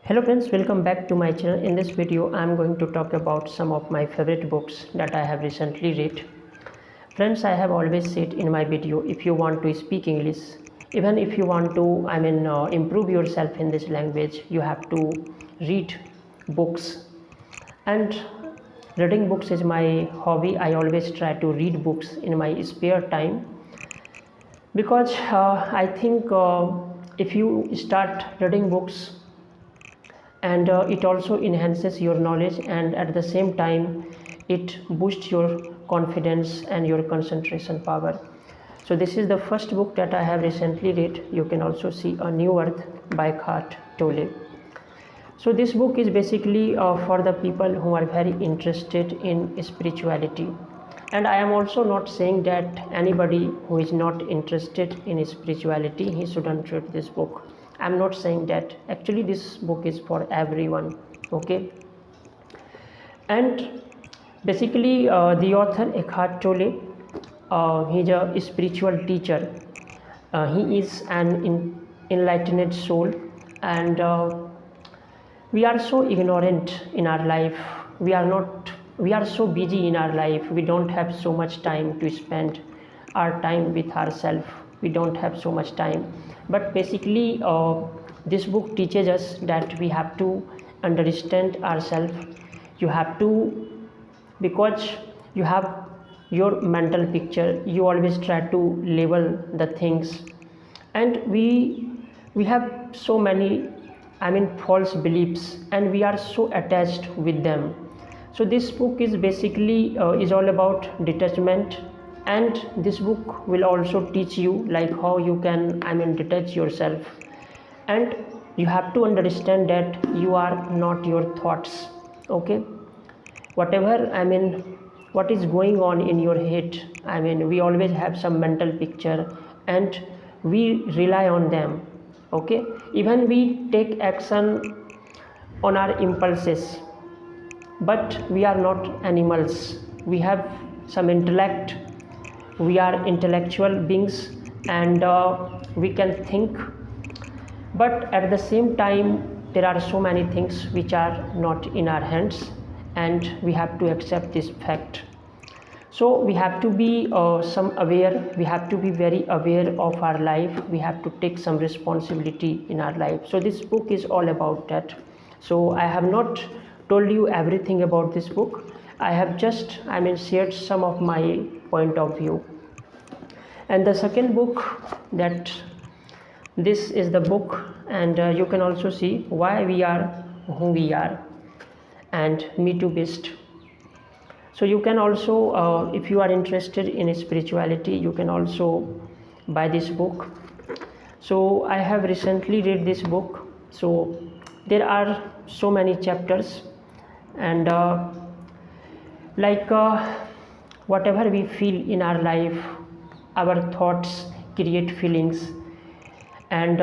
Hello friends, welcome back to my channel. In this video I am going to talk about some of my favorite books that I have recently read. Friends, I have always said in my video, if you want to speak English, even if you want to improve yourself in this language, you have to read books. And reading books is my hobby. I always try to read books in my spare time because I think if you start reading books, and it also enhances your knowledge, and at the same time it boosts your confidence and your concentration power. So this is the first book that I have recently read. You can also see A New Earth by Eckhart Tolle. So this book is basically for the people who are very interested in spirituality. And I am also not saying that anybody who is not interested in spirituality, he shouldn't read this book. I'm not saying that. Actually, this book is for everyone. Okay. And basically, the author Eckhart Tolle, he's a spiritual teacher. He is an enlightened soul, and we are so ignorant in our life. We are so busy in our life. We don't have so much time to spend our time with ourselves. We don't have so much time. But basically, this book teaches us that we have to understand ourselves. You have to, because you have your mental picture, you always try to label the things, and we have so many false beliefs, and we are so attached with them. So this book is basically is all about detachment, and this book will also teach you like how you can detach yourself. And you have to understand that you are not your thoughts. Okay, whatever what is going on in your head, we always have some mental picture, and we rely on them. Okay, even we take action on our impulses, but we are not animals. We have some intellect. We are intellectual beings, and we can think, but at the same time there are so many things which are not in our hands, and we have to accept this fact. So we have to be some aware. We have to be very aware of our life. We have to take some responsibility in our life. So this book is all about that. So I have not told you everything about this book. I have just shared some of my point of view. And the second book, that this is the book, and you can also see Why We Are Who We Are, and Me Too Beast. So you can also, if you are interested in spirituality, you can also buy this book. So I have recently read this book. So there are so many chapters, and whatever we feel in our life, our thoughts create feelings, and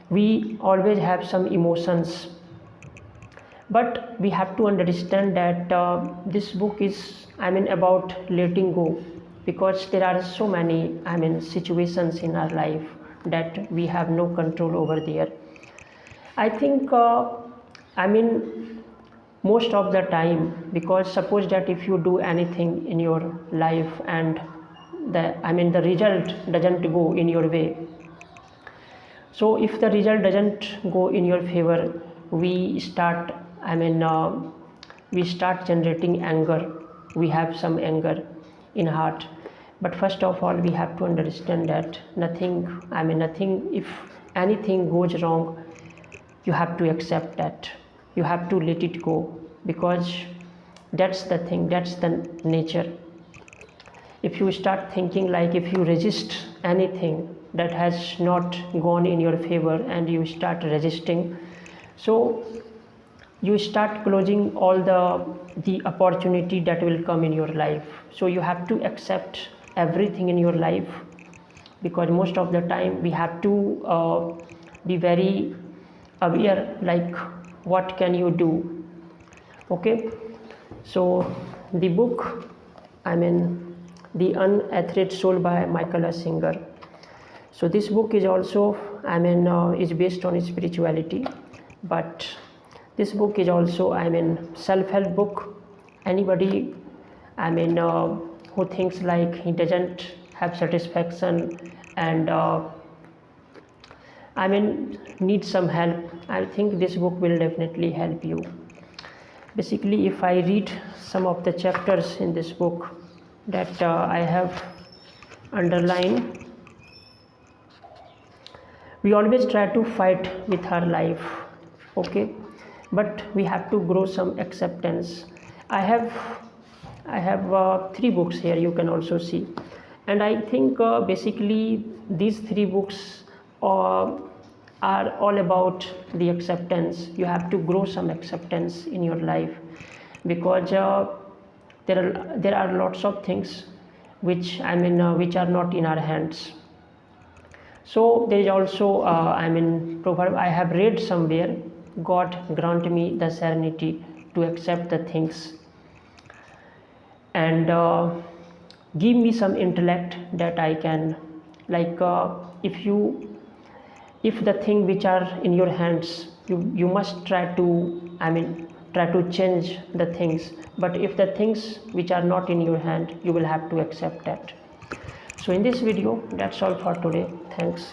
we always have some emotions. But we have to understand that this book is about letting go, because there are so many situations in our life that we have no control over there. I think most of the time, because suppose that if you do anything in your life, and the result doesn't go in your way. So if the result doesn't go in your favor, we start we start generating anger. We have some anger in heart. But first of all, we have to understand that nothing, if anything goes wrong, you have to accept that. You have to let it go, because that's the thing, that's the nature. If you start thinking like, if you resist anything that has not gone in your favor, and you start resisting, so you start closing all the opportunity that will come in your life. So you have to accept everything in your life, because most of the time we have to be very aware, like what can you do. Okay, so the book, The Unearthed Soul by Michael A. Singer. So this book is also is based on spirituality. but this book is also, I mean, self-help book. Anybody, I mean, who thinks like he doesn't have satisfaction and I mean need some help, I think this book will definitely help you. Basically, if I read some of the chapters in this book that I have underlined, we always try to fight with our life, okay, but we have to grow some acceptance. I have three books here, you can also see, and I think basically these three books uh, are all about the acceptance. You have to grow some acceptance in your life, because there are lots of things which, I mean, which are not in our hands. So there is also, I mean, proverb I have read somewhere, God grant me the serenity to accept the things, and give me some intellect that I can, like, if the thing which are in your hands, you must try to, I mean, try to change the things, but if the things which are not in your hand, you will have to accept that. So in this video, that's all for today. Thanks.